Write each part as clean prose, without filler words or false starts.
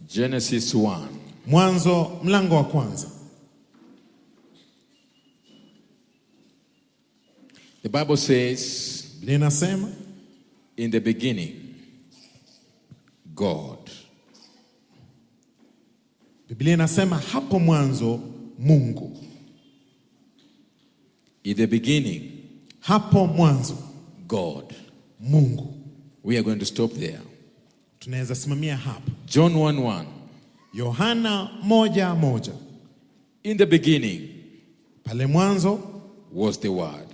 Genesis 1. Mwanzo mlango wa kwanza. The Bible says, Biblia inasema, in the beginning, God. Biblia inasema hapo mwanzo Mungu. In the beginning, hapo mwanzo God. Mungu. We are going to stop there. Tunaweza simamia hapo. John 1:1. Yohana 1:1. In the beginning, pale mwanzo was the Word.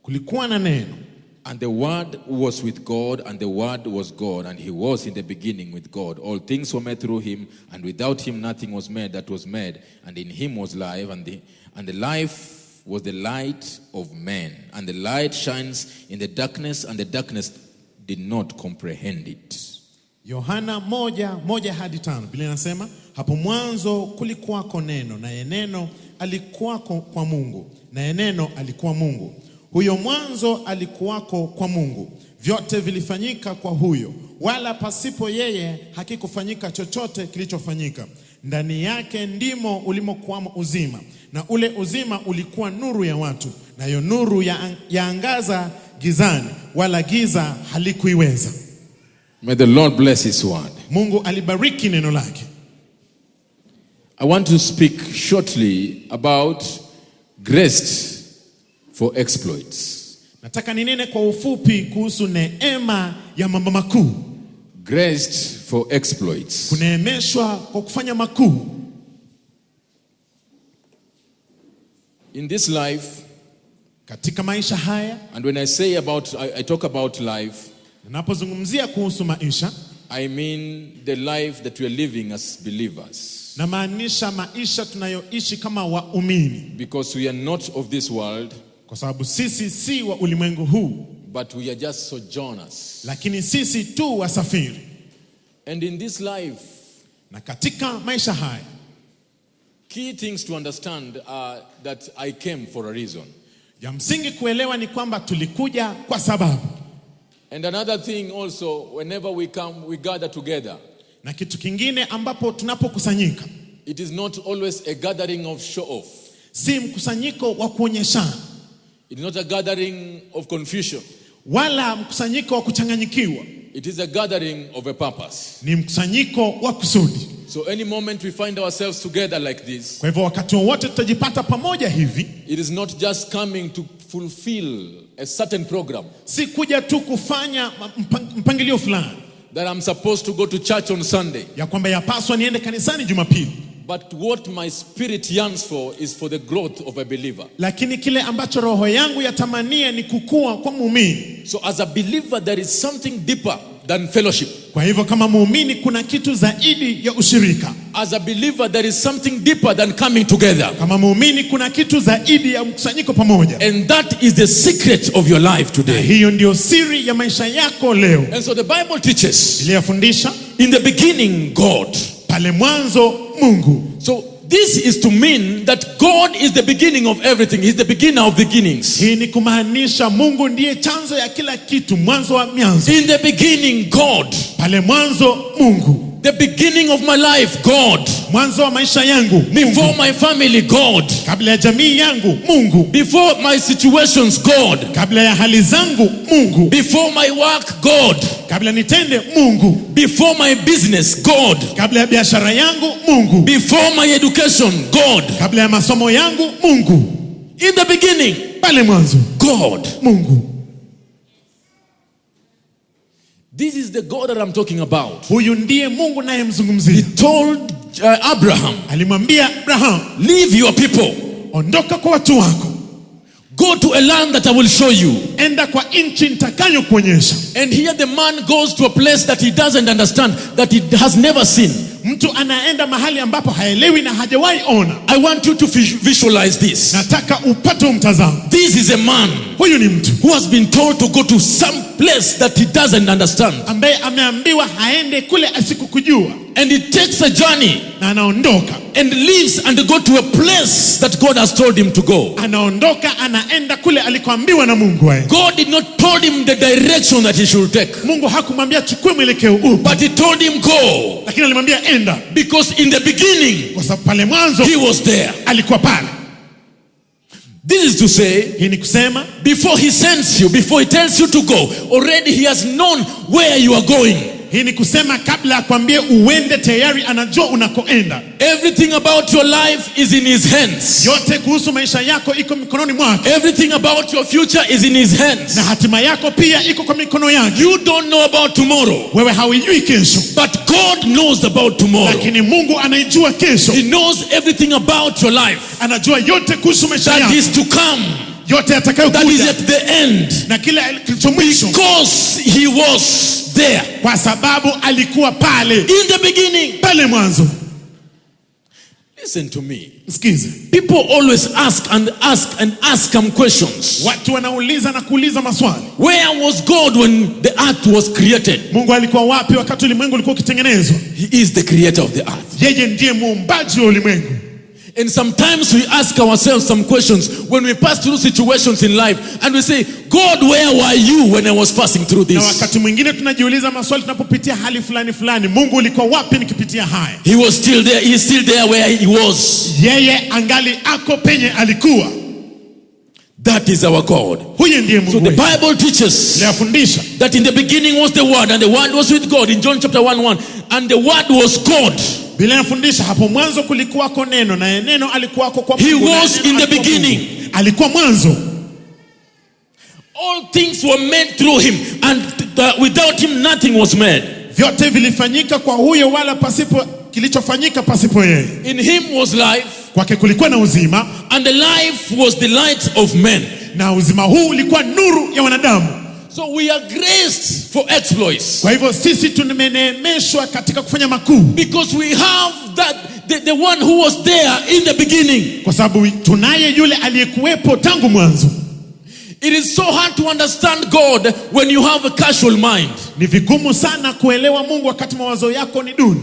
Kulikuwa na neno. And the Word was with God, and the Word was God, and He was in the beginning with God. All things were made through Him, and without Him nothing was made that was made. And in Him was life, and the life was the light of men. And the light shines in the darkness, and the darkness did not comprehend it. Yohana 1:1-5. Biblia inasema hapo mwanzo kulikuwako neno, naye neno alikuwako kwa Mungu, naye neno alikuwa Mungu. Huyo mwanzo alikuwako kwa Mungu. Vyote vilifanyika kwa huyo, wala pasipo yeye hakikufanyika chochote kilichofanyika. Ndani yake ndimo ulimokuwamo uzima, na ule uzima ulikuwa nuru ya watu, nayo nuru yaangaza gizani, wala giza halikuiweza. May the Lord bless His word. Mungu alibariki neno lake. I want to speak shortly about grace for exploits. Nataka ninene kwa ufupi kuhusu neema ya mambo makuu. Graced for exploits. Kuneemeshwa kwa kufanya makuu. In this life, katika maisha haya, and when I talk about life, ninapozungumzia kuhusu maisha, I mean the life that we are living as believers. Na maanisha maisha tunayoishi kama waumini. Because we are not of this world, kwa sababu sisi si wa ulimwengu huu, but we are just sojourners. Lakini sisi tu wasafiri. And in this life, na katika maisha haya, key things to understand are that I came for a reason. Ya msingi kuelewa ni kwamba tulikuja kwa sababu. And another thing also, whenever we come, we gather together. Na kitu kingine ambapo tunapokusanyika, it is not always a gathering of show off. Si mkusanyiko wa kuonyeshana. It is not a gathering of confusion. Wala mkusanyiko wa kuchanganyikiwa. It is a gathering of a purpose. Ni mkusanyiko wa kusudi. So any moment we find ourselves together like this, kwa hivyo wakati wote tutajipata pamoja hivi, it is not just coming to fulfill a certain program. Si kuja tu kufanya mpangilio fulani. That I'm supposed to go to church on Sunday. Ya kwamba yapaswa niende kanisani Jumapili. But what my spirit yearns for is for the growth of a believer. Lakini kile ambacho roho yangu yatamania ni kukua kwa muumini. So as a believer there is something deeper than fellowship. Kwa hivyo kama muumini kuna kitu zaidi ya ushirika. As a believer there is something deeper than coming together. Kama muumini kuna kitu zaidi ya mkusanyiko pamoja. And that is the secret of your life today. Na hiyo ndio siri ya maisha yako leo. And so the Bible teaches, iliyafundisha, in the beginning God. Pale mwanzo Mungu. So this is to mean that God is the beginning of everything. He's the beginner of beginnings. Hii ni kumaanisha Mungu ndiye chanzo ya kila kitu, mwanzo wa mianzo. In the beginning God. Pale mwanzo Mungu. The beginning of my life God. Mwanzo wa maisha yangu Mungu. Before my family God. Kabla ya jamii yangu Mungu. Before my situations God. Kabla ya hali zangu Mungu. Before my work God. Kabla nitende Mungu. Before my business God. Kabla ya biashara yangu Mungu. Before my education God. Kabla ya masomo yangu Mungu. In the beginning, pale mwanzo God. Mungu. This is the God that I'm talking about. Huyu ndiye Mungu nayemzungumzia. He told Abraham, alimwambia Abraham, leave your people. Ondoka kwa watu wako. Go to a land that I will show you. Enda kwa nchi nitakayokuonyesha. And here the man goes to a place that he doesn't understand, that he has never seen. Mtu anaenda mahali ambapo haelewi na hajawahi ona. I want you to visualize this. Nataka upate mtazamo. This is a man. Huyu ni mtu who has been told to go to some place that he doesn't understand. Ambaye ameambiwa haende kule asikukujua. And he takes a journey. Na anaondoka. And leaves and go to a place that God has told him to go. Anaondoka anaenda kule alikoambiwa na Mungu aende. God did not told him the direction that he should take. Mungu hakumwambia chukue mwelekeo huu. But he told him go. Lakini alimwambia enda. anaenda. Because in the beginning, Kwa sababu pale mwanzo he was there. alikuwa pale. This is to say, Hii ni kusema before he sends you, before he tells you to go, already he has known where you are going. Hii ni kusema kabla akwambie uende tayari anajua unakoenda. Everything about your life is in his hands. Yote kuhusu maisha yako iko mikononi mwake. Everything about your future is in his hands. Na hatima yako pia iko kwa mikono yake. You don't know about tomorrow. Wewe haujui kesho. But God knows about tomorrow. Lakini Mungu anaijua kesho. He knows everything about your life. Anajua yote kuhusu maisha yako. That is to come. Yote yatakayokuja. That is at the end. Na kila kilicho mwisho. Because he was there. Kwa sababu alikuwa pale. In the beginning. Pale mwanzo. Listen to me. Sikize. People always ask and ask and ask some questions. Watu wanauliza na kuuliza maswali. Where was God when the earth was created? Mungu alikuwa wapi wakati ulimwengu ulikuwa ukitengenezwa? He is the creator of the earth. Yeye ndiye muumbaji wa ulimwengu. And sometimes we ask ourselves some questions when we pass through situations in life and we say, God, where were you when I was passing through this? Na wakati mwingine tunajiuliza maswali tunapopitia hali fulani fulani, Mungu ulikuwa wapi nikipitia haya? He was still there. He is still there where he was. Yeye angali ako penye alikuwa. That is our God. Huyo ndiye Mungu. So the Bible teaches that in the beginning was the Word, and the Word was with God. In John chapter 1:1, and the Word was God. Biblia inafundisha hapo mwanzo kulikuwako neno na neno alikuwako kwa Mungu. He was in the beginning. Alikuwa mwanzo. All things were made through him, and without him nothing was made. Vyote vilifanyika kwa huyo, wala pasipo kilichofanyika pasipo yeye. In him was life. Kwake kulikuwa na uzima, and the life was the light of men. Na uzima huu ulikuwa nuru ya wanadamu. So we are graced for exploits. Kwa hivyo sisi tumeneemeshwa katika kufanya makuu. Because we have that the one who was there in the beginning. Kwa sababu tunaye yule aliyekuwepo tangu mwanzo. It is so hard to understand God when you have a casual mind. Ni vigumu sana kuelewa Mungu wakati mawazo yako ni duni.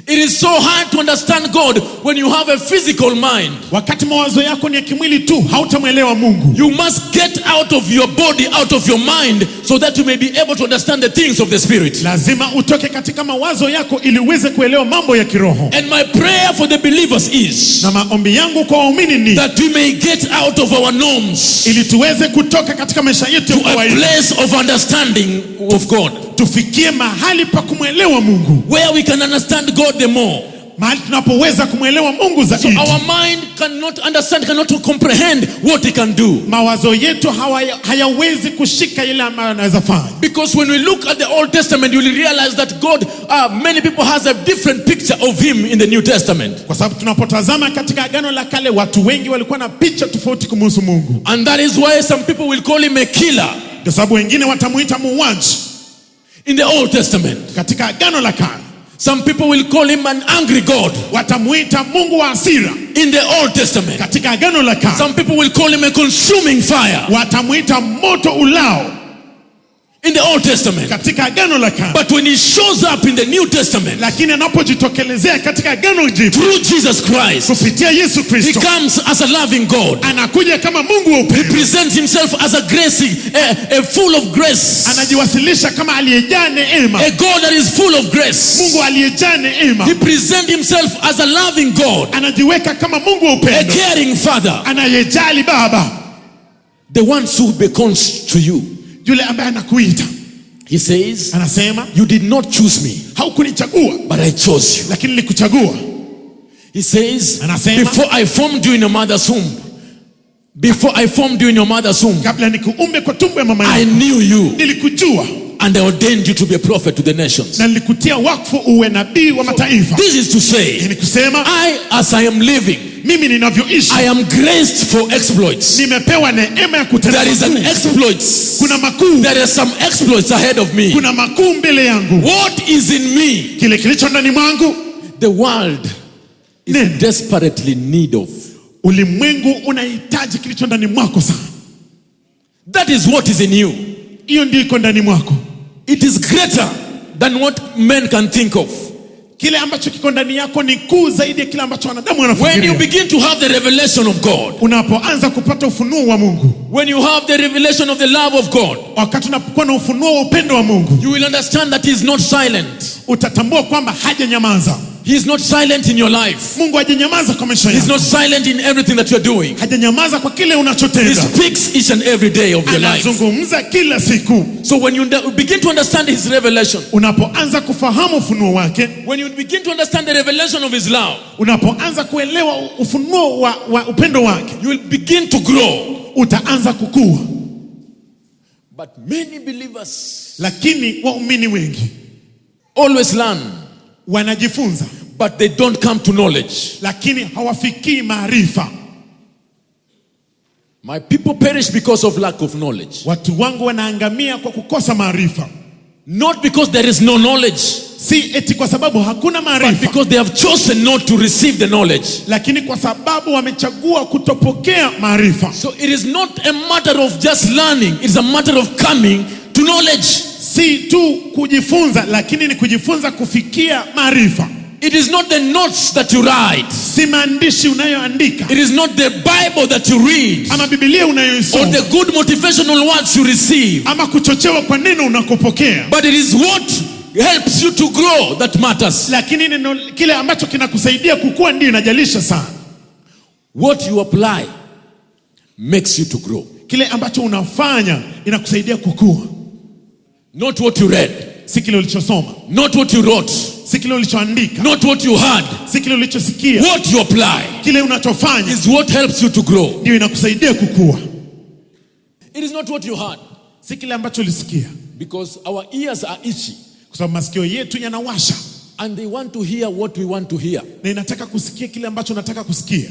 It is so hard to understand God when you have a physical mind. Wakati mawazo yako ni ya kimwili tu, hautamwelewa Mungu. You must get out of your body, out of your mind, so that you may be able to understand the things of the Spirit. Lazima utoke katika mawazo yako ili uweze kuelewa mambo ya kiroho. And my prayer for the believers is, na maombi yangu kwa waumini ni, that we may get out of our norms, ili tuweze kutoka katika maisha yetu to a place of understanding of God. Tufikie mahali pa kumwelewa Mungu, where we can understand God the more. Mahali tunapoweza kumwelewa Mungu zaidi. So our mind cannot understand, cannot comprehend what he can do. Mawazo yetu hayawezi kushika ile ambayo anaweza fanya. Because when we look at the Old Testament, you will realize that God, many people has a different picture of him in the New Testament. Kwa sababu tunapotazama katika Agano la Kale, watu wengi walikuwa na picha tofauti kumhusu Mungu. And that is why some people will call him a killer. Kwa sababu wengine watamuita muuaji. In the Old Testament, katika Agano la Kale, some people will call him an angry God. Watamuita Mungu wa hasira. In the Old Testament, katika Agano la Kale, some people will call him a consuming fire. Watamuita moto ulao. In the Old Testament, katika Agano la Kale. But when he shows up in the New Testament, lakini anapojitokelezea katika Agano Jipya, through Jesus Christ, kupitia Yesu Kristo, he comes as a loving God. Anakuja kama Mungu wa upendo. He presents himself as a grace, a full of grace. Anajiwasilisha kama aliyejaa neema. A God that is full of grace. Mungu aliyejaa neema. He presents himself as a loving God. Anajiweka kama Mungu wa upendo. A caring Father. Anayejali Baba. The one who beckons to you. Yule ambaye anakuita. He says, anasema, you did not choose me, haukunichagua, but I chose you. Lakini nilikuchagua. He says, anasema, before I formed you in your mother's womb, before I formed you in your mother's womb, kabla nikuumbe kwa tumbo ya mama yako, I knew you. Nilikujua. And I ordained you to be a prophet to the nations. Na nilikutia wakfu uwe nabii wa mataifa. This is to say, ni kusema, as I am living, mimi ninavyoishi, I am graced for exploits. Nimepewa neema ya kutenda. There is an exploits. Kuna makuu. There are some exploits ahead of me. Kuna makuu mbele yangu. What is in me? Kile kilicho ndani mwangu. The world is desperately in need of. Ulimwengu unahitaji kilicho ndani mwako sana. That is what is in you. Hiyo ndio iko ndani mwako. It is greater than what men can think of. Kile ambacho kiko ndani yako ni kuu zaidi ya kile ambacho wanadamu wanafikiria. When you begin to have the revelation of God, unapoanza kupata ufunuo wa Mungu, when you have the revelation of the love of God, wakati unapokuwa na ufunuo wa upendo wa Mungu, you will understand that he is not silent. Utatambua kwamba hajanyamaza. He is not silent in your life. Mungu hajanyamaza kwa maisha He is yako. not silent in everything that you are doing. Hajanyamaza kwa kile He unachotenda. speaks each and every day of your life. Anazungumza kila siku. So when you begin to understand his revelation, Unapoanza kufahamu ufunuo wake, when you begin to understand the revelation of his love, unapoanza kuelewa ufunuo wa upendo wake, you will begin to grow. utaanza kukua. But many believers Lakini waumini wengi always learn, wanajifunza, but they don't come to knowledge. lakini hawafikii maarifa. My people perish because of lack of knowledge. Watu wangu wanaangamia kwa kukosa maarifa. Not because there is no knowledge, Si eti kwa sababu hakuna but maarifa, because they have chosen not to receive the knowledge. lakini kwa sababu wamechagua kutopokea maarifa. So it is not a matter of just learning, it's a matter of coming to knowledge. Si tu kujifunza, lakini ni kujifunza kufikia maarifa. It is not the notes that you write. Si maandishi unayoandika, It is not the Bible that you read, ama Biblia or unayoisoma, the good motivational words you receive. ama kuchochewa kwa neno unakopokea, But it is what helps you to grow that matters. lakini neno kile ambacho kinakusaidia kukua ndio inajalisha sana. What you apply makes you to grow. Kile ambacho unafanya inakusaidia kukua, Not what you read, si kile ulichosoma, not what you wrote, si kile ulichoandika, not what you heard. si kile ulichosikia. What you apply Kile unachofanya is what helps you to grow. ndio inakusaidia kukua, It is not what you heard, si kile ambacho ulisikia, because our ears are itchy kwa sababu masikio yetu yanawasha and they want to hear what we want to hear. na inataka kusikia kile ambacho nataka kusikia.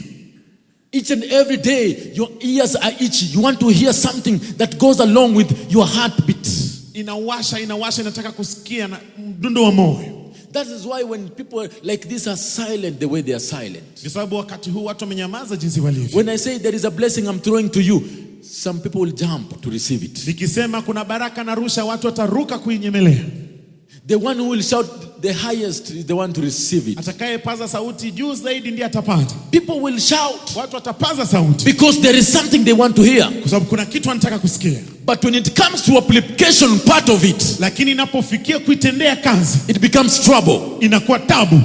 Each and every day your ears are itchy. You want to hear something that goes along with your heartbeat. Inawasha, inataka kusikia na mdundo wa moyo. That is why when people like this are silent the way they are silent. Kwa sababu wakati huu watu wamenyamaza jinsi walivyo. When I say there is a blessing I'm throwing to you, some people will jump to receive it. Nikisema kuna baraka narusha, watu wataruka kuinyemelea. The one who will shout the highest is the one to receive it. Atakayepaza sauti juu zaidi ndiye atapata. People will shout Watu watapaza sauti because there is something they want to hear. kwa sababu kuna kitu wanataka kusikia. But when it comes to application part of it, Lakini inapofikia kuitendea kazi, it becomes trouble. inakuwa tabu.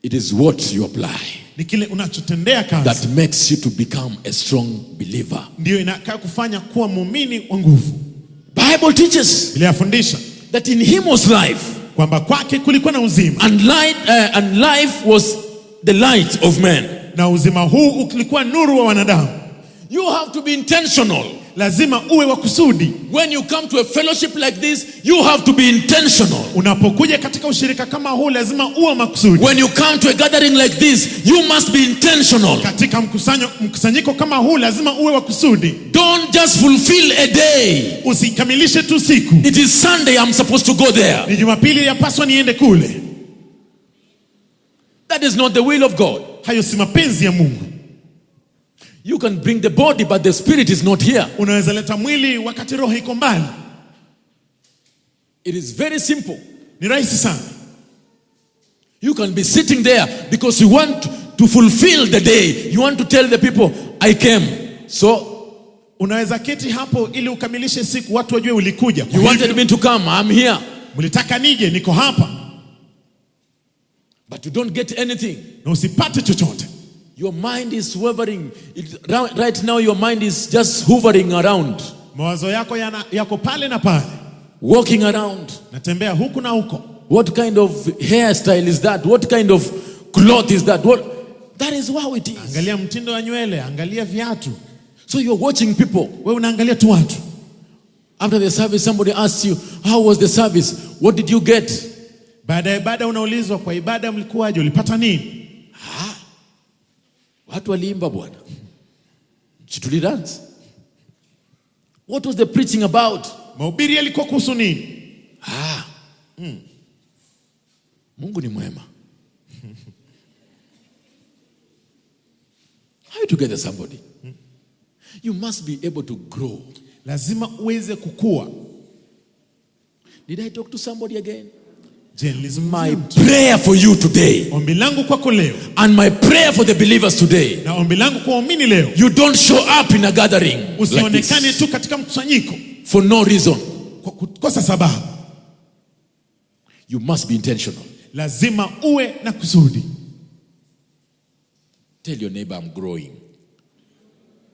It is what you apply Ni kile unachotendea kazi that makes you to become a strong believer. ndio inakaa kufanya kuwa muumini wa nguvu. Bible teaches Biblia yafundisha that in him was life, kwamba kwake kulikuwa na uzima, and life was the light of men. na uzima huu ulikuwa nuru wa wanadamu. You have to be intentional. Lazima uwe wa kusudi. When you come to a fellowship like this, you have to be intentional. Unapokuja katika ushirika kama huu lazima uwe makusudi. When you come to a gathering like this, you must be intentional. Katika mkusanyiko kama huu lazima uwe wa kusudi. Don't just fulfill a day. Usikamilishe tu siku. It is Sunday, I'm supposed to go there. Ni Jumapili yapaswa niende kule. That is not the will of God. Hayo si mapenzi ya Mungu. You can bring the body, but the spirit is not here. Unaweza leta mwili wakati roho iko mbali. It is very simple. Ni rahisi sana. You can be sitting there because you want to fulfill the day. You want to tell the people, I came. So Unaweza keti hapo ili ukamilishe siku, watu wajue ulikuja. you wanted me to come, I'm here. Mlitaka nije, niko hapa. But you don't get anything. Na usipate chochote. Your mind is hovering. Right now your mind is just hovering around. Mawazo yako yako pale na pale. Walking around. Natembea huku na huko. What kind of hairstyle is that? What kind of cloth is that? That is how it is. Angalia mtindo wa nywele, angalia viatu. So you're watching people. Wewe unaangalia tu watu. After the service, somebody asks you, how was the service? What did you get? Baada ya ibada unaulizwa, kwa ibada mlikuwaje? Ulipata nini? Watu waliimba bwana. Chituli dance. What was the preaching about? Mahubiri yalikuwa kuhusu nini? Mungu ni mwema. How you together somebody? You must be able to grow. Lazima uweze kukua. Did I talk to somebody again? My prayer for you today, ombi langu kwako leo, and my prayer for the believers today, na ombi langu kwa waumini leo, you don't show up in a gathering usionekane like tu katika mkusanyiko for no reason. kwa kukosa sababu. You must be intentional. lazima uwe na kusudi. Tell your neighbor, I'm growing.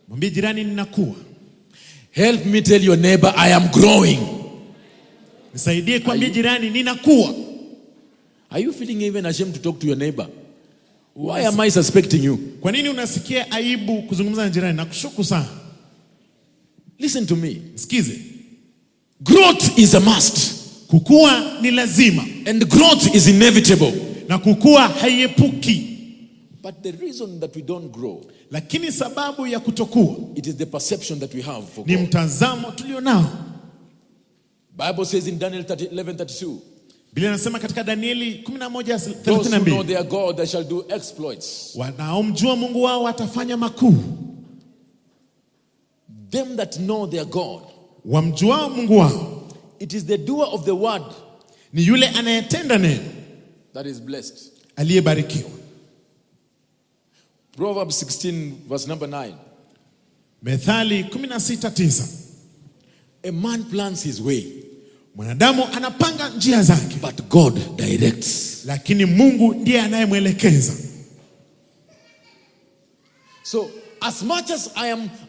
Mwambie jirani, ninakuwa. Help me tell your neighbor, I am growing. Nisaidie kuambia jirani, ninakuwa. Are you feeling even ashamed to talk to your neighbor? Why am I suspecting you? Kwa nini unasikia aibu kuzungumza na jirani? Nakushuku sana. Listen to me. Sikize. Growth is a must. Kukua ni lazima. And growth is inevitable. Na kukua haiepuki. But the reason that we don't grow, lakini sababu ya kutokua, it is the perception that we have for ni God. mtazamo tulionao. Bible says in Daniel 11:32. Biblia inasema katika Danieli 11:32. Those who know their God, they shall do exploits. Wanaomjua Mungu wao watafanya makuu. Them that know their God, wamjua Mungu wao, it is the doer of the word, ni yule anayetenda neno, that is blessed. aliyebarikiwa. Proverbs 16 verse number 9. Methali 16:9. A man plans his way, mwanadamu anapanga njia zake, but God directs. lakini Mungu ndiye anayemwelekeza. So as much as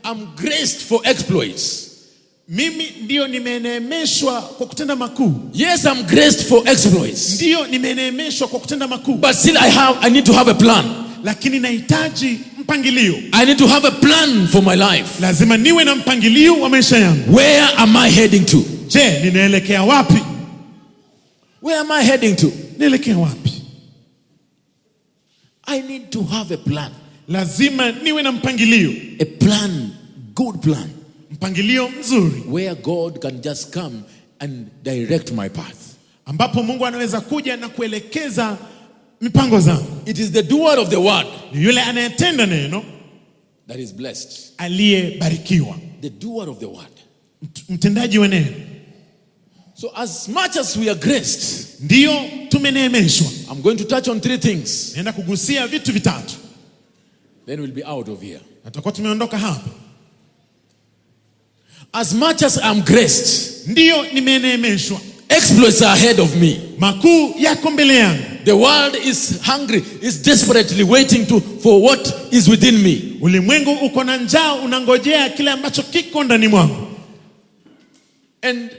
I'm graced for exploits, mimi ndio nimeneemeshwa kwa kutenda makuu. Yes, I'm graced for exploits. Ndio nimeneemeshwa kwa kutenda makuu. But still I need to have a plan. Lakini nahitaji mpangilio. I need to have a plan for my life. Lazima niwe na mpangilio wa maisha yangu. Where am I heading to? Je, ninaelekea wapi? Where am I heading to? Naelekea wapi? I need to have a plan. Lazima niwe na mpangilio. A plan, good plan. Mpangilio mzuri. Where God can just come and direct my path. Ambapo Mungu anaweza kuja na kuelekeza mipango zangu. It is the doer of the word, ni yule anayetenda neno, that is blessed. aliyebarikiwa. The doer of the word. Mtendaji wa neno. So as much as we are graced, ndio tumeneemeshwa. I'm going to touch on 3 things. Naenda kugusia vitu vitatu. Then we'll be out of here. Tutakuwa tumeondoka hapa. As much as I'm graced, ndio nimeneemeshwa. Exploits are ahead of me. Makuu yako mbele yangu. The world is hungry, is desperately waiting for what is within me. Ulimwengu uko na njaa, unangojea kile ambacho kiko ndani mwangu. And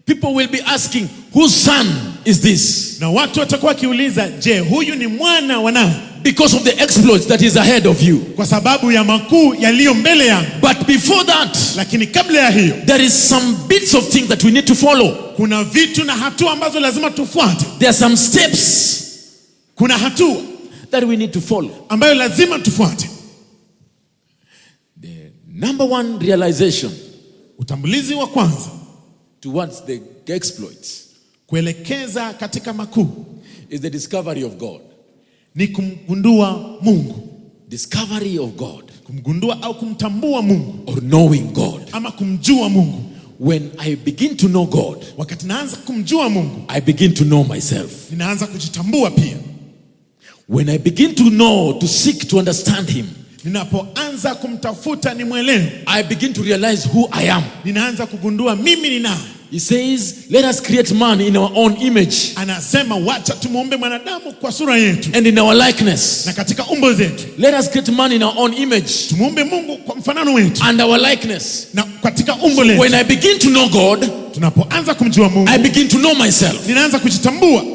people will be asking, whose son is this? Na watu watakuwa wakiuliza, je, huyu ni mwana wa nani? Because of the exploits that is ahead of you. Kwa sababu ya makuu yaliyo mbele yangu. But before that, lakini kabla ya hiyo, there is some bits of things that we need to follow. Kuna vitu na hatua ambazo lazima tufuate. There are some steps. Kuna hatua that we need to follow. Ambayo lazima tufuate. The number one realization. Utambulizi wa kwanza. Towards the exploits. Kuelekeza katika makuu. Is the discovery of God. Ni kumgundua Mungu. Discovery of God. Kumgundua au kumtambua Mungu. Or knowing God. Ama kumjua Mungu. When I begin to know God, wakati naanza kumjua Mungu, I begin to know myself. Ninaanza kujitambua pia. When I begin to know, to seek to understand him, ninapoanza kumtafuta nimwelewe, I begin to realize who I am. Ninaanza kugundua mimi ni nani. He says, let us create man in our own image. Anasema wacha tumuumbe mwanadamu kwa sura yetu. And in our likeness. Na katika umbo zetu. Let us create man in our own image. Tumuumbe Mungu kwa mfanano wetu. And our likeness. Na katika umbo letu. When I begin to know God, tunapoanza kumjua Mungu, I begin to know myself. Ninaanza kujitambua.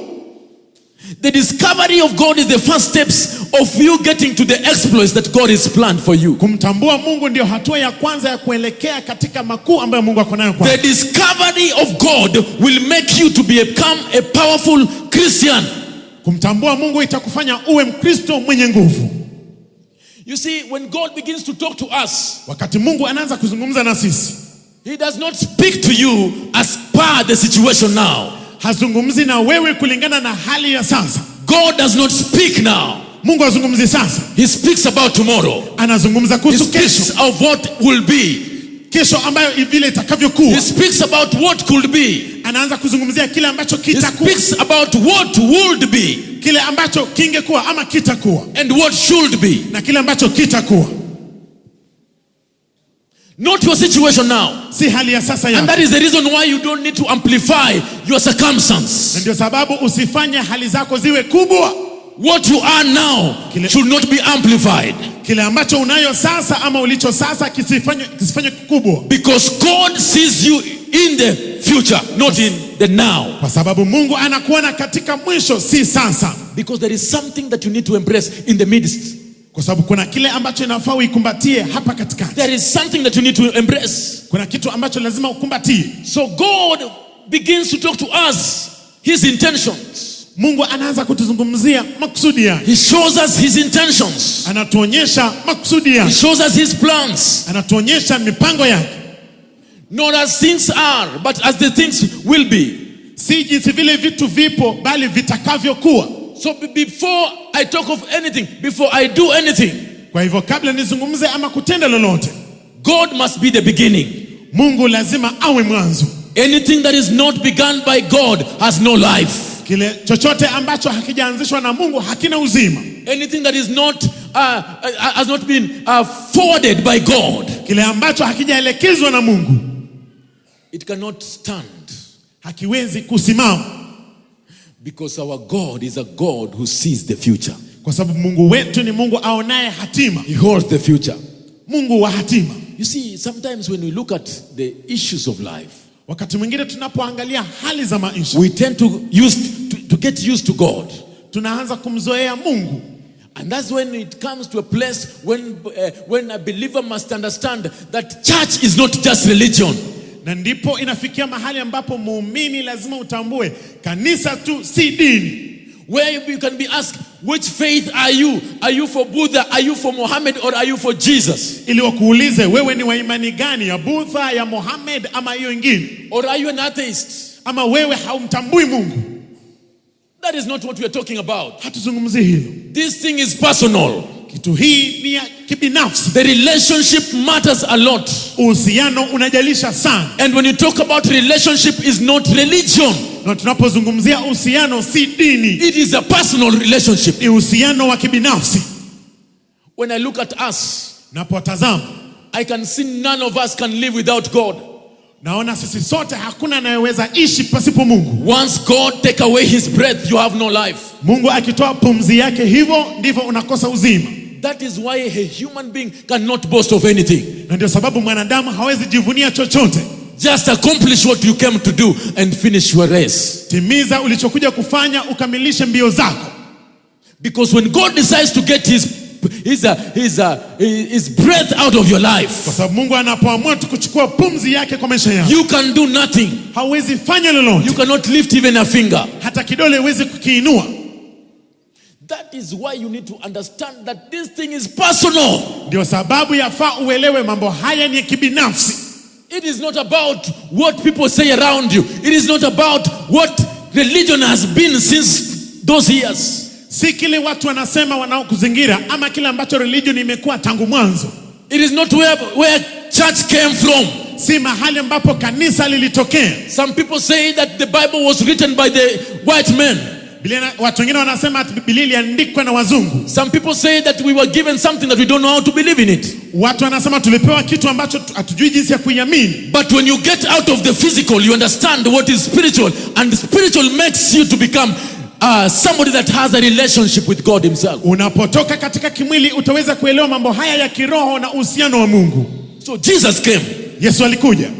The discovery of God is the first steps of you getting to the exploits that God has planned for you. Kumtambua Mungu ndio hatua ya kwanza ya kuelekea katika makuu ambayo Mungu ako nayo kwako. The discovery of God will make you to become a powerful Christian. Kumtambua Mungu itakufanya uwe Mkristo mwenye nguvu. You see, when God begins to talk to us, wakati Mungu anaanza kuzungumza na sisi, He does not speak to you as per the situation now. Hazungumzi na wewe kulingana na hali ya sasa. God does not speak now. Mungu hazungumzi sasa. He speaks about tomorrow. Anazungumza kuhusu kesho. He speaks of what will be. Kesho ambayo vile itakavyokuwa. He speaks about what could be. Anaanza kuzungumzia kile ambacho kitakuwa. He speaks about what would be. Kile ambacho kingekuwa ama kitakuwa. And what should be. Na kile ambacho kitakuwa. Not your situation now. Si hali ya sasa yako. And that is the reason why you don't need to amplify your circumstance. Ndio sababu usifanye hali zako ziwe kubwa. What you are now should not be amplified. Kile ambacho unayo sasa ama ulicho sasa kisifanye kubwa. Because God sees you in the future, not in the now. Kwa sababu Mungu anakuona katika mwisho, si sasa. Because there is something that you need to embrace in the midst. Kwa sababu kuna kile ambacho inafaa uikumbatie hapa katikati. There is something that you need to embrace. Kuna kitu ambacho lazima ukumbatie. So God begins to talk to us his intentions. Mungu anaanza kutuzungumzia makusudi yake. He shows us his intentions. Anatuonyesha makusudi yake. He shows us his plans. Anatuonyesha mipango yake. Not as things are, but as the things will be. Si jinsi vile vitu vipo, bali vitakavyokuwa. So before I talk of anything, before I do anything, kwa hivyo kabla nizungumze ama kutenda lolote, God must be the beginning. Mungu lazima awe mwanzo. Anything that is not begun by God has no life. Kile chochote ambacho hakijaanzishwa na Mungu hakina uzima. Anything that is not has not been forwarded by God, kile ambacho hakijaelekezwa na Mungu, it cannot stand. Hakiwezi kusimama. Because our God is a God who sees the future. Kwa sababu Mungu wetu ni Mungu aonaye hatima. He holds the future. Mungu wa hatima. You see, sometimes when we look at the issues of life, wakati mwingine tunapoangalia hali za maisha, we tend to get used to God. Tunaanza kumzoea Mungu. And that's when it comes to a place when a believer must understand that church is not just religion. Na ndipo inafikia mahali ambapo muumini lazima utambue kanisa tu si dini. Where you can be asked, which faith are you? Are you for Buddha? Are you for Muhammad? Or are you for Jesus? Ili wakuulize wewe ni wa imani gani, ya Buddha, ya Muhammad ama hiyo ingine? Or are you an atheist? Ama wewe haumtambui Mungu? That is not what we are talking about. Hatuzungumzi hilo. This thing is personal. Kitu hii ni ya kibinafsi. The relationship matters a lot. Uhusiano unajalisha sana. And when you talk about relationship, is not religion. Na tunapozungumzia uhusiano si dini. It is a personal relationship. Ni uhusiano wa kibinafsi. When I look at us, napotazama, I can see none of us can live without God. Naona sisi sote hakuna anayeweza ishi pasipo Mungu. Once God take away his breath, you have no life. Mungu akitoa pumzi yake, hivyo ndivyo unakosa uzima. That is why a human being cannot boast of anything. Na ndio sababu mwanadamu hawezi jivunia chochote. Just accomplish what you came to do and finish your race. Timiza ulichokuja kufanya, ukamilishe mbio zako. Because when God decides to get his breath out of your life, kwa sababu Mungu anapoamua kuchukua pumzi yake kwa maisha yako, you can do nothing. Hauwezi fanya lolote. You cannot lift even a finger. Hata kidole huwezi kukiinua. That is why you need to understand that this thing is personal. Ndio sababu yafaa uelewe mambo haya ni kibinafsi. It is not about what people say around you. It is not about what religion has been since those years. Si kile watu wanasema wanaokuzingira ama kile ambacho religion imekuwa tangu mwanzo. It is not where church came from. Si mahali ambapo kanisa lilitokea. Some people say that the Bible was written by the white men. Watu wengine wanasema Biblia iliandikwa na wazungu. Some people say that we were given something that we don't know how to believe in it. Watu wanasema tulipewa kitu ambacho hatujui jinsi ya kuiamini. But when you get out of the physical, you understand what is spiritual, and spiritual makes you to become somebody that has a relationship with God himself. Unapotoka katika kimwili utaweza kuelewa mambo haya ya kiroho na uhusiano wa Mungu. So Jesus came. Yesu alikuja.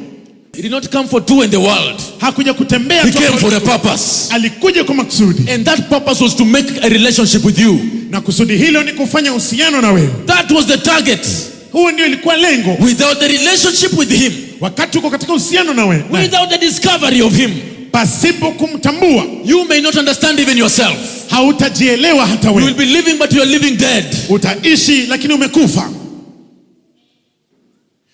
He did not come for two in the world. Hakuja kutembea. He came for a purpose. Alikuja kwa makusudi. And that purpose was to make a relationship with you. Na kusudi hilo ni kufanya uhusiano na wewe. That was the target. Huo ndio ilikuwa lengo. Without the relationship with him, wakati uko katika uhusiano na wewe, without the discovery of him, pasipo kumtambua, you may not understand even yourself. Hautajielewa hata wewe. You will be living but you are living dead. Utaishi lakini umekufa.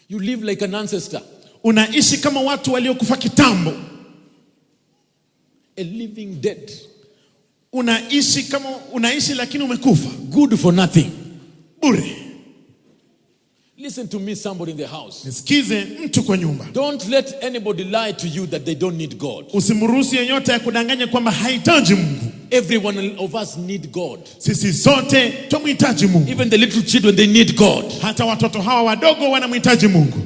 You live like an ancestor. Unaishi kama watu waliokufa kitambo. A living dead. Unaishi lakini umekufa. Good for nothing. Bure. Listen to me, somebody in the house. Nisikize mtu kwa nyumba. Don't let anybody lie to you that they don't need God. Usimruhusu yeyote akudanganye kwamba hahitaji Mungu. Every one of us need God. Sisi sote tumhitaji Mungu. Even the little children, they need God. Hata watoto hawa wadogo wanamhitaji Mungu.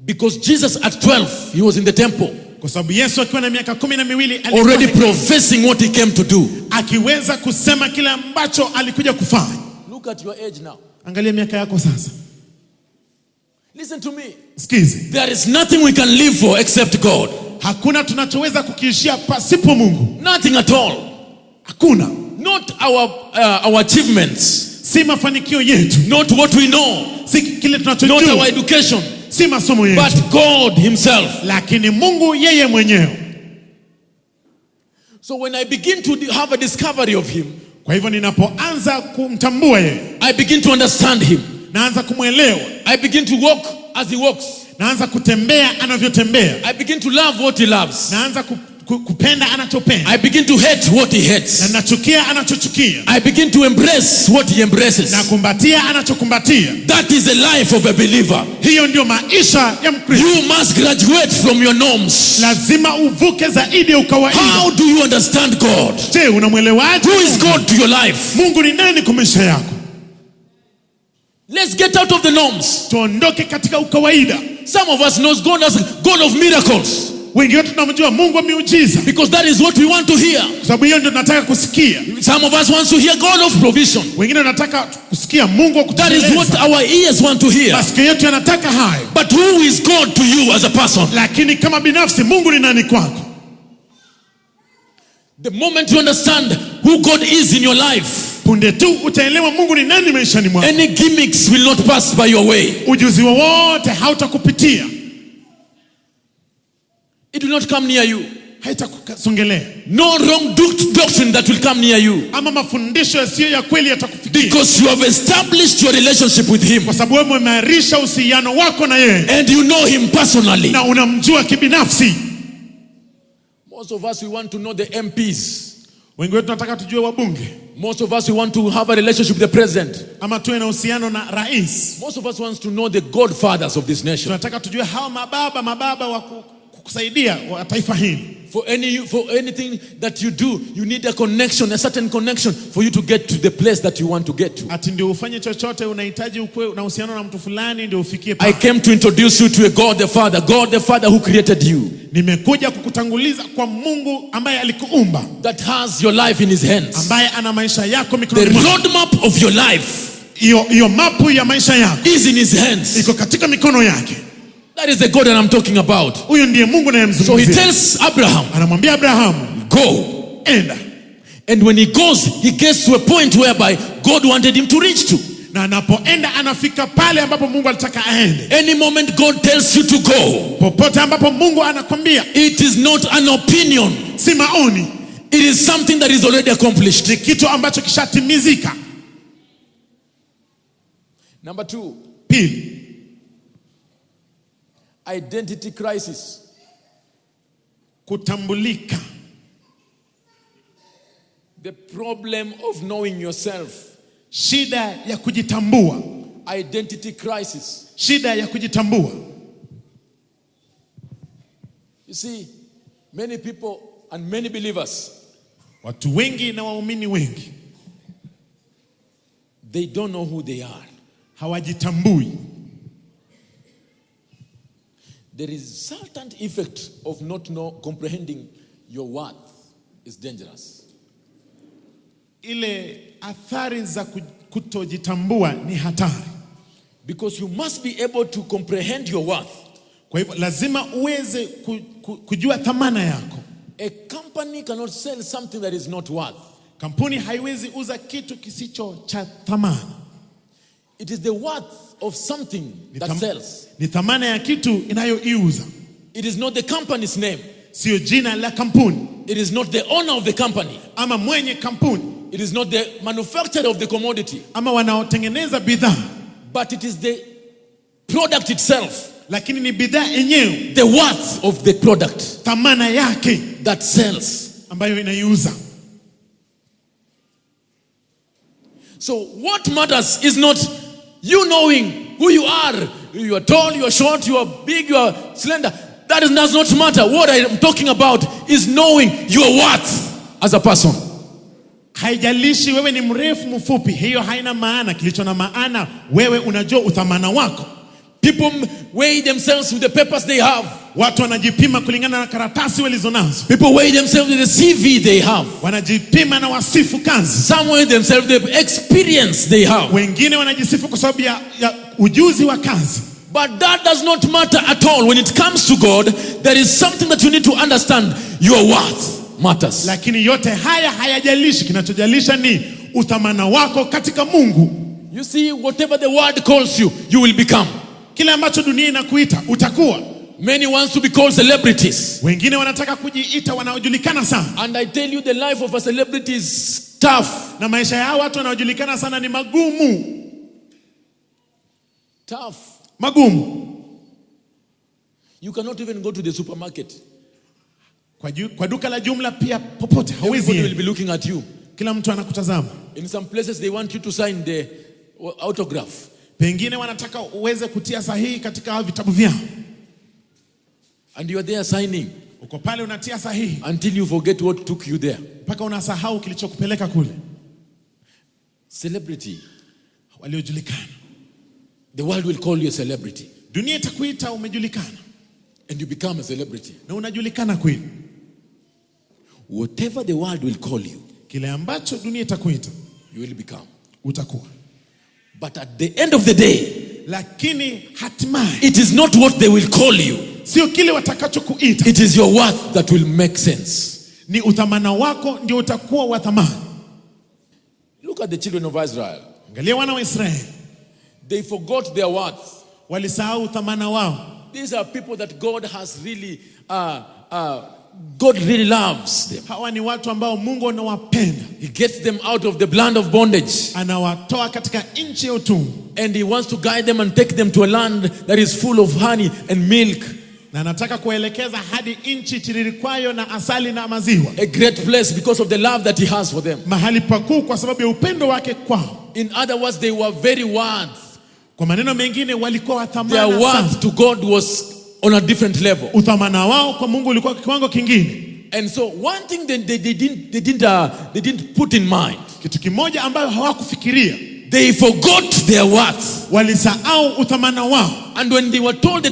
Because Jesus at 12, he was in the temple. Kwa sababu Yesu akiwa na miaka 12 already professing what he came to do. Akiweza kusema kile ambacho alikuja kufanya. Look at your age now. Angalia miaka yako sasa. Listen to me. Sikizi. There is nothing we can live for except God. Hakuna tunachoweza kukiishia pasipo Mungu. Nothing at all. Hakuna. Not our achievements. Si mafanikio yetu. Not what we know. Si kile tunachojua. Not our education. Si masomo yetu. But God himself. Lakini Mungu yeye mwenyewe. So when I begin to have a discovery of him, kwa hivyo ninapoanza kumtambua yeye, I begin to understand him. Naanza kumwelewa. I begin to walk as he walks. Naanza kutembea anavyotembea. I begin to love what he loves. Naanza kupenda anachopenda. I begin to hate what he hates. Na nachukia anachochukia. I begin to embrace what he embraces. Na kumbatia anachokumbatia. That is the life of a believer. Hiyo ndio maisha ya Mkristo. You must graduate from your norms. Lazima uvuke zaidi ya ukawaida. How do you understand God? Je, unamwelewaje? Who is God to your life? Mungu ni nani kwa maisha yako? Let's get out of the norms. Tuondoke katika ukawaida. Some of us knows God as God of miracles. Wengi wetu tunamjua Mungu wa miujiza. Because that is what we want to hear. Kwa sababu hiyo ndio tunataka kusikia. Some of us want to hear God of provision. Wengine wanataka kusikia Mungu wa kutueleza. That is what our ears want to hear. Masikio yetu yanataka hayo. But who is God to you as a person? Lakini kama binafsi Mungu ni nani kwako? The moment you understand who God is in your life, punde tu utaelewa Mungu ni nani maishani mwako. Any gimmicks will not pass by your way. Ujuzi wowote hautakupitia. It will not come near you. Haitakusongelea. No wrong doctrine that will come near you. Ama mafundisho yasiyo ya kweli yatakufikia. Because you have established your relationship with him. Kwa sababu wewe umeimarisha uhusiano wako na yeye. And you know him personally. Na unamjua kibinafsi. Most of us we want to know the MPs. Wengi wetu tunataka tujue wabunge. Most of us we want to have a relationship with the president. Ama tuwe na uhusiano na rais. Most of us want to know the godfathers of this nation. Tunataka tujue hao mababa wa kusaidia wa taifa hili. For anything that you do, you need a connection, a certain connection for you to get to the place that you want to get to. Ati ndio ufanye chochote unahitaji ukwe na uhusiano na mtu fulani ndio ufikie pale. I came to introduce you to a God the Father who created you. Nimekuja kukutanguliza kwa Mungu ambaye alikuumba. That has your life in his hands. Ambaye ana maisha yako mikononi mwake. mwake. The roadmap of your life. Hiyo mapu ya maisha yako is in his hands. Iko katika mikono yake. That is the God that I'm talking about. Huyo ndiye Mungu anayemzungumzia. So he tells Abraham, anamwambia Abrahamu, go, enda. And when he goes, he gets to a point whereby God wanted him to reach to. Na anapoenda anafika pale ambapo Mungu alitaka aende. Any moment God tells you to go, popote ambapo Mungu anakwambia, it is not an opinion. Si maoni. It is something that is already accomplished. Ni kitu ambacho kishatimizika. Number 2. Pili. Identity crisis. Kutambulika. The problem of knowing yourself. Shida ya kujitambua. Identity crisis. Shida ya kujitambua. You see, many people and many believers, watu wengi na waumini wengi, they don't know who they are. Hawajitambui. The resultant effect of not comprehending your worth is dangerous. Ile athari za kutojitambua ni hatari. Because you must be able to comprehend your worth. Kwa hivyo lazima uweze kujua thamana yako. A company cannot sell something that is not worth. Kampuni haiwezi uza kitu kisicho cha thamana. It is the worth of something that sells. Ni thamana ya kitu inayoiuza. It is not the company's name. Sio jina la kampuni. It is not the owner of the company. Ama mwenye kampuni. It is not the manufacturer of the commodity. Ama wanaotengeneza bidhaa. But it is the product itself. Lakini ni bidhaa yenyewe. The worth of the product. Thamana yake. That sells. Ambayo inaiuza. So what matters is not you knowing who you are. You are tall, you are short, you are big, you are slender. That does not matter. What I am talking about is knowing your worth as a person. Haijalishi wewe ni mrefu mfupi, hiyo haina maana. Kilicho na maana wewe unajua uthamana wako. People weigh themselves with the papers they have. Watu wanajipima kulingana na karatasi walizonazo. People weigh themselves with the CV they have. Wanajipima na wasifu kazi. Some weigh themselves with the experience they have. Wengine wanajisifu kwa sababu ya ujuzi wa kazi. But that does not matter at all. When it comes to God, there is something that you need to understand. Your worth matters. Lakini yote haya hayajalishi. Kinachojalisha ni uthamana wako katika Mungu. You see, whatever the world calls you, you will become. Kile ambacho dunia inakuita, utakuwa. Many wants to be called celebrities. Wengine wanataka kujiita wanaojulikana sana. And I tell you, the life of a celebrity is tough. Na maisha ya watu wanaojulikana sana ni magumu. Tough. Magumu. You cannot even go to the supermarket. Kwa duka la jumla pia popote hawezi. Everybody will be looking at you. Kila mtu anakutazama. In some places they want you to sign the autograph. Pengine wanataka uweze kutia sahihi katika vitabu vyao. And you are there signing. Uko pale unatia sahihi. Until you forget what took you there. Mpaka unasahau kilichokupeleka kule. Celebrity. Waliojulikana. The world will call you a celebrity. Dunia itakuita umejulikana. And you become a celebrity. Na unajulikana kweli. Whatever the world will call you, kile ambacho dunia itakuita, you will become. Utakuwa. But at the end of the day, lakini hatimaye, it is not what they will call you. Sio kile watakachokuita. It is your worth that will make sense. Ni uthamana wako ndio utakuwa wa thamani. Look at the children of Israel. Angalia wana wa Israeli. They forgot their worth. Walisahau uthamana wao. These are people that God has really God really loves them. Hawa ni watu ambao Mungu anawapenda. He gets them out of the land of bondage. Anawatoa katika nchi ya utumwa. And he wants to guide them and take them to a land that is full of honey and milk. Na anataka kuelekeza hadi nchi tiririkwayo na asali na maziwa. A great place because of the love that he has for them. Mahali pakuu kwa sababu ya upendo wake kwao. In other words, they were very worth. Kwa maneno mengine walikuwa wa thamani sana. Their worth sana. to God was on a different level. Uthamana wao kwa Mungu ulikuwa kiwango kingine. And so one thing they didn't put in mind. Kitu kimoja ambayo hawakufikiria. They forgot their worth. Walisahau uthamana wao. And when they were told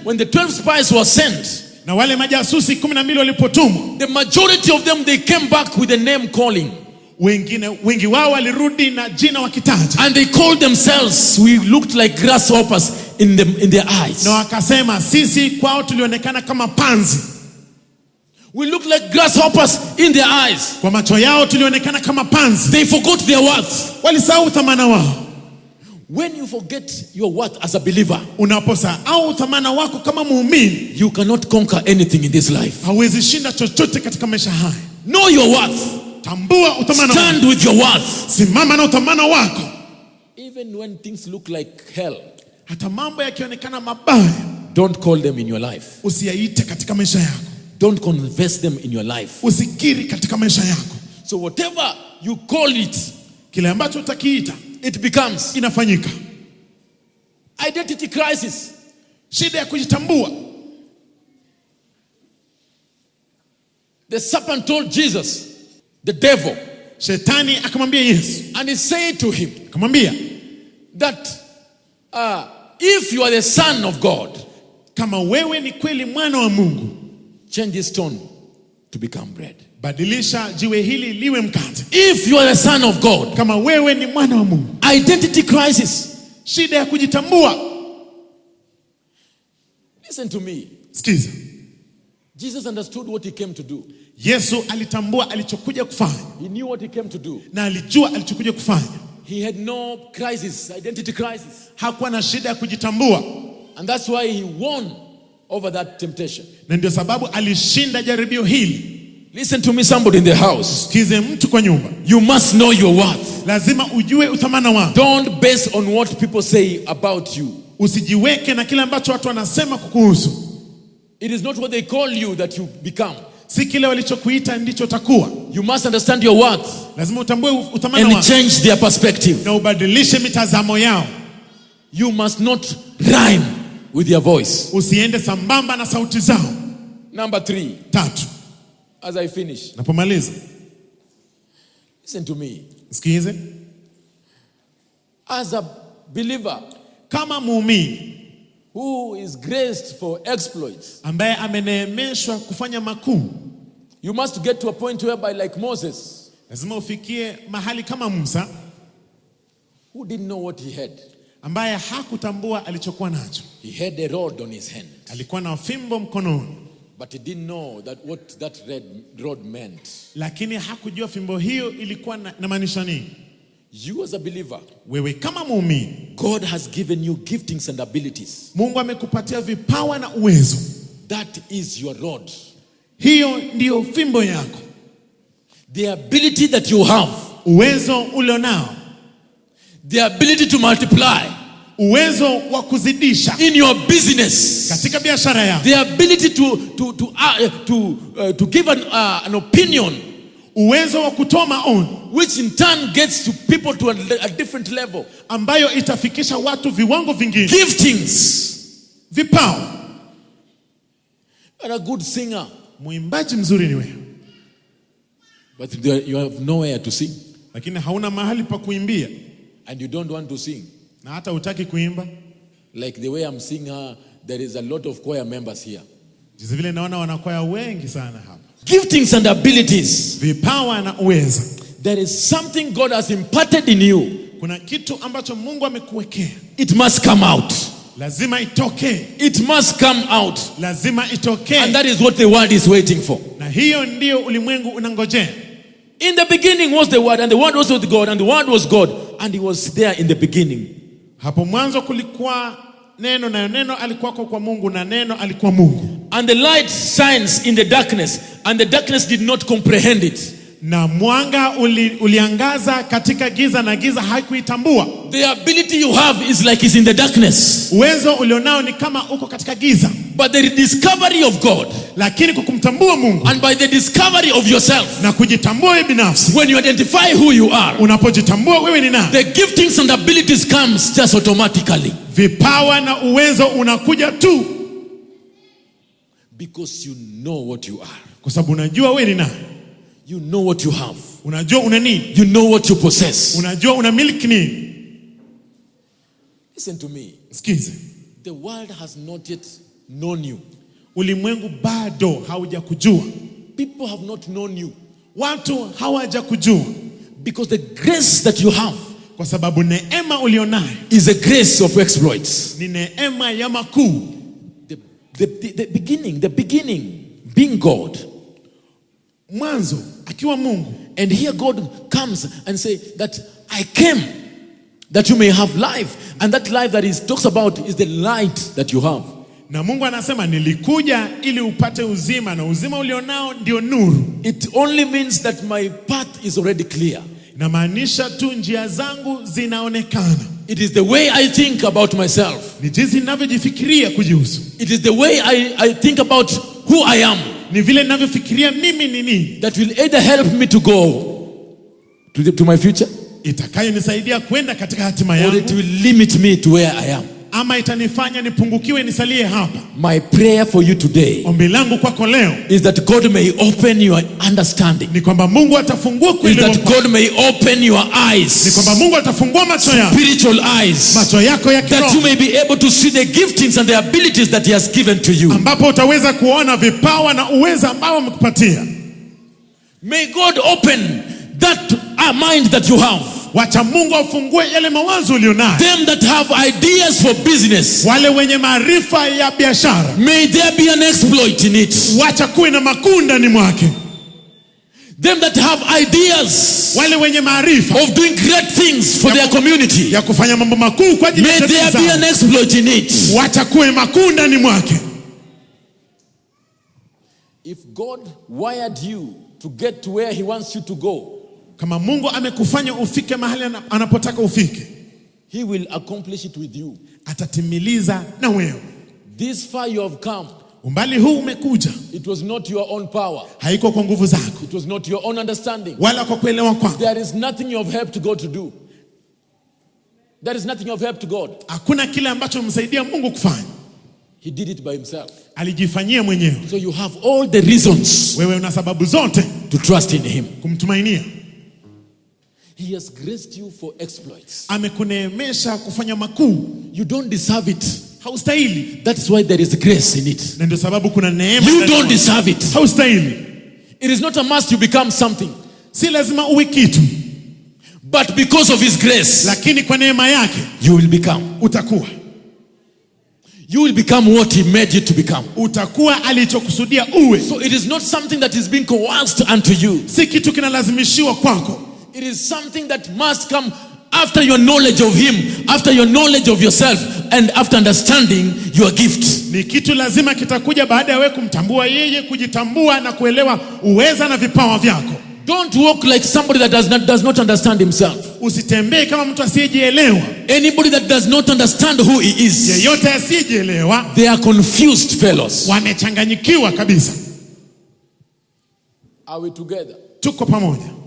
when the 12 spies were sent, na wale majasusi 12 walipotumwa, the majority of them, they came back with a name calling. Wengi wao walirudi na jina wakitaja. And they called themselves, we looked like grasshoppers in their eyes. Na wakasema sisi kwao tulionekana kama panzi. We looked like grasshoppers in their eyes. Kwa macho yao tulionekana kama panzi. They forgot their worth. Walisahau thamana wao. When you forget your worth as a believer, unaposahau thamana wako kama muumini, you cannot conquer anything in this life. Hauwezi shinda chochote katika maisha haya. Know your worth. Tambua uthamana wako. Stand with your worth. Simama na uthamana wako. Even when things look like hell, hata mambo yakionekana mabaya, don't call them in your life. Usiyaite katika maisha yako. Don't confess them in your life. Usikiri katika maisha yako. So whatever you call it, kile ambacho utakiita, it becomes. Inafanyika. Identity crisis. Shida ya kujitambua. The serpent told Jesus, the devil, Shetani akamwambia Yesu, and he said to him, akamwambia that if you are the son of God, kama wewe ni kweli mwana wa Mungu, change this stone to become bread. Badilisha jiwe hili liwe mkate. If you are the son of God, kama wewe ni mwana wa Mungu. Identity crisis. Shida ya kujitambua. Listen to me. Sikiza. Jesus understood what he came to do. Yesu alitambua alichokuja kufanya. He knew what he came to do. Na alijua alichokuja kufanya. He had no crisis, identity crisis. Hakuwa na shida ya kujitambua. And that's why he won over that temptation. Na ndio sababu alishinda jaribio hili. Listen to me, somebody in the house. Sikize mtu kwa nyumba. You must know your worth. Lazima ujue uthamana wako. Don't base on what people say about you. Usijiweke na kile ambacho watu wanasema kukuhusu. It is not what they call you that you become. Si kile walichokuita ndicho utakuwa. You must understand your worth. Lazima utambue uthamana wako. And change their perspective. Na ubadilishe mitazamo yao. You must not rhyme with your voice. Usiende sambamba na sauti zao. Number 3. 3. As I finish. Napomaliza. Listen to me. Sikize. As a believer, kama muumini, who is graced for exploits. ambaye ameneemeshwa kufanya makuu. You must get to a point whereby, like Moses, Lazima ufikie mahali kama Musa, who didn't know what he had. ambaye hakutambua alichokuwa nacho. He had a rod on his hand, Alikuwa na fimbo mkononi, but he didn't know that what that rod meant. lakini hakujua fimbo hiyo ilikuwa na maanisha nini. You as a believer, Wewe kama muumini, God has given you giftings and abilities. Mungu amekupatia vipawa na uwezo. That is your rod. Hiyo ndiyo fimbo yako. The ability that you have, Uwezo ulionao, the ability to multiply uwezo wa kuzidisha in your business, katika biashara yako, the ability to give an opinion, uwezo wa kutoa maoni, which in turn gets to people to a different level. ambayo itafikisha watu viwango vingine. Giftings. Vipawa. You're a good singer, Mwimbaji mzuri ni wewe, but you have nowhere to sing, lakini hauna mahali pa kuimbia and you don't want to sing. na hata hutaki kuimba. Like the way I'm seeing her, there is a lot of choir members here. Jinsi vile naona wanakwaya wengi sana hapa. Giftings and abilities. Vipawa na uwezo. There is something God has imparted in you. Kuna kitu ambacho Mungu amekuwekea. It must come out. Lazima itoke. It must come out. Lazima itoke. And that is what the world is waiting for. Na hiyo ndio ulimwengu unangojea. In the beginning was the Word, and the Word was with God, and the Word was God, and He was there in the beginning. Hapo mwanzo kulikuwa neno, na neno alikuwa kwa Mungu, na neno alikuwa Mungu. And the light shines in the darkness, and the darkness did not comprehend it. Na mwanga uliangaza katika giza, na giza haikuitambua. The ability you have is like it's in the darkness. Uwezo ulionao ni kama uko katika giza. But the discovery of God, Lakini kwa kumtambua Mungu, and by the discovery of yourself, na kujitambua wewe binafsi, when you identify who you are, unapojitambua wewe ni nani, the giftings and abilities comes just automatically. vipawa na uwezo unakuja tu, Because you know what you are. kwa sababu unajua wewe ni nani. You know what you have. Unajua una nini. You know what you possess. Unajua una miliki nini. Listen to me. Sikize. The world has not yet known you. Ulimwengu bado haujakujua. People have not known you. Watu hawajakujua. Because the grace that you have, kwa sababu neema ulionayo, is a grace of exploits. ni neema ya makuu. The beginning being God. Mwanzo akiwa Mungu. And here God comes and say that I came that you may have life, and that life that he talks about is the light that you have. Na Mungu anasema nilikuja ili upate uzima, na uzima ulionao ndio nuru. It only means that my path is already clear. Na maanisha tu njia zangu zinaonekana. It is the way I think about myself. Ni jinsi ninavyojifikiria kujihusu. It is the way I think about who I am. Ni vile ninavyofikiria mimi ni nini, that will either help me to go to my future, itakayonisaidia kwenda katika hatima or yangu, it will limit me to where I am. ama itanifanya nipungukiwe nisalie hapa. My prayer for you today Ombi langu kwako leo is that God may open your understanding. ni kwamba Mungu atafungua Is kuelewa that kwako. God may open your eyes, Ni kwamba Mungu atafungua macho yako, spiritual eyes, macho yako ya that you kiroho, may be able to see the giftings and the abilities that He has given to you. ambapo utaweza kuona vipawa na uwezo ambao amekupatia. May God open that mind that you have. Wacha Mungu afungue yale mawazo ulionayo. Them that have ideas for business, Wale wenye maarifa ya biashara, may there be an exploit in it. wacha kuwe na makuu ndani mwake. Them that have ideas Wale wenye maarifa of doing great things for their community, ya kufanya mambo makuu kwa ajili ya may there be an exploit in it. wacha kuwe makuu ndani mwake. If God wired you to get to where He wants you to go, Kama Mungu amekufanya ufike mahali anapotaka ufike, He will accomplish it with you. atatimiliza na wewe. This far you have come, Umbali huu umekuja, it was not your own power. haiko kwa nguvu zako It was not your own understanding. wala kwa kuelewa kwako. There is nothing you have helped God to do. There is nothing you have helped God. Hakuna kile ambacho msaidia Mungu kufanya. He did it by Himself. Alijifanyia mwenyewe. So you have all the reasons Wewe una sababu zote to trust in Him. kumtumainia. He has graced you for exploits. Amekuneemesha kufanya makuu. You don't deserve it. Haustahili. That is why there is grace in it. Na ndio sababu kuna neema. You don't deserve it. Haustahili. It is not a must you become something. Si lazima uwe kitu. But because of his grace, lakini kwa neema yake, you will become. Utakuwa. You will become what he made you to become. Utakuwa alichokusudia uwe. So it is not something that is being coerced unto you. Si kitu kinalazimishiwa kwako. It is something that must come after your knowledge of him, after your knowledge of yourself, and after understanding your gift. Ni kitu lazima kitakuja baada ya wewe kumtambua yeye, kujitambua na kuelewa uweza na vipawa vyako. Don't walk like somebody that does not understand himself. Usitembee kama mtu asiyejielewa. Anybody that does not understand who he is, yeyote asiyejielewa, they are confused fellows. Wamechanganyikiwa kabisa. Are we together? Tuko pamoja.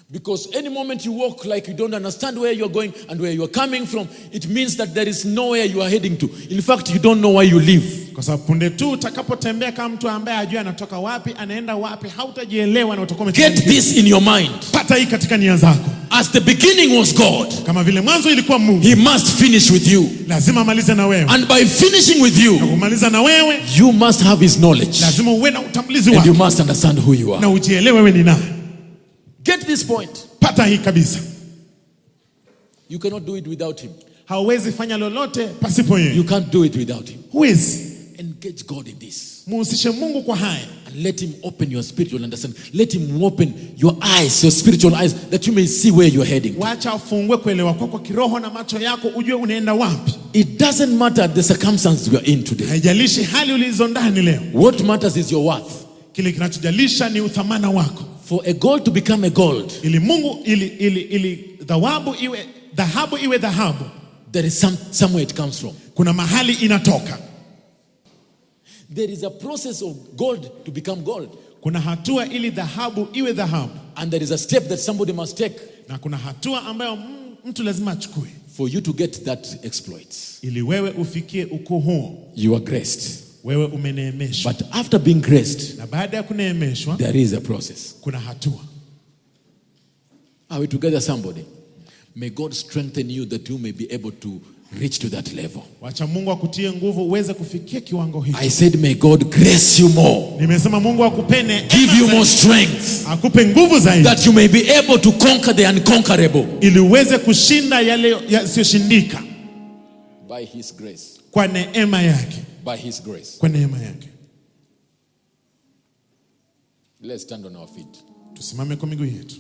Because any moment you walk like you don't understand where you're going and where you're coming from, it means that there is nowhere you are heading to. In fact, you don't know why you live. Kwa sababu punde tu utakapotembea kama mtu ambaye hajui anatoka wapi, anaenda wapi, hautajielewa na utakuwa Get this in your mind. Pata hii katika nia zako. As the beginning was God, kama vile mwanzo ilikuwa Mungu, he must finish with you. Lazima amalize na wewe. And by finishing with you, na kumaliza na wewe, you must have his knowledge. Lazima uwe na utambulizi wake. wake. And you must understand who you are. Na ujielewe wewe ni nani. Get this point. Pata hii kabisa. You cannot do it without him. Hauwezi fanya lolote pasipo yeye. You can't do it without him. Huwezi. Engage God in this. Muhusishe Mungu kwa haya. And let him open your spiritual understanding. Let him open your eyes, your spiritual eyes, that you may see where you're heading. Wacha afungue kuelewa kwako kiroho na macho yako ujue unaenda wapi. It doesn't matter the circumstances we are in today. Haijalishi hali ulizo ndani leo. What matters is your worth. Kile kinachojalisha ni uthamana wako. For a gold to become a gold, ili Mungu dhahabu iwe dhahabu, there is somewhere it comes from. Kuna mahali inatoka. There is a process of gold to become gold. Kuna hatua ili dhahabu iwe dhahabu. And there is a step that somebody must take. Na kuna hatua ambayo mtu lazima achukue. For you to get that exploit. Ili wewe ufikie ukuu huo. You are graced. Wewe umeneemeshwa. But after being graced, na baada ya kuneemeshwa, there is a process. Kuna hatua. Are we together, somebody? May God strengthen you that you may be able to reach to that level. Wacha Mungu akutie nguvu uweze kufikia kiwango hicho. I said may God grace you more. Nimesema Mungu akupene, give you more strength. Akupe nguvu zaidi. That you may be able to conquer the unconquerable. Ili uweze kushinda yale yasiyoshindika. By his grace. Kwa neema yake. By his grace. Kwa neema yake. Let's stand on our feet. Tusimame kwa miguu yetu.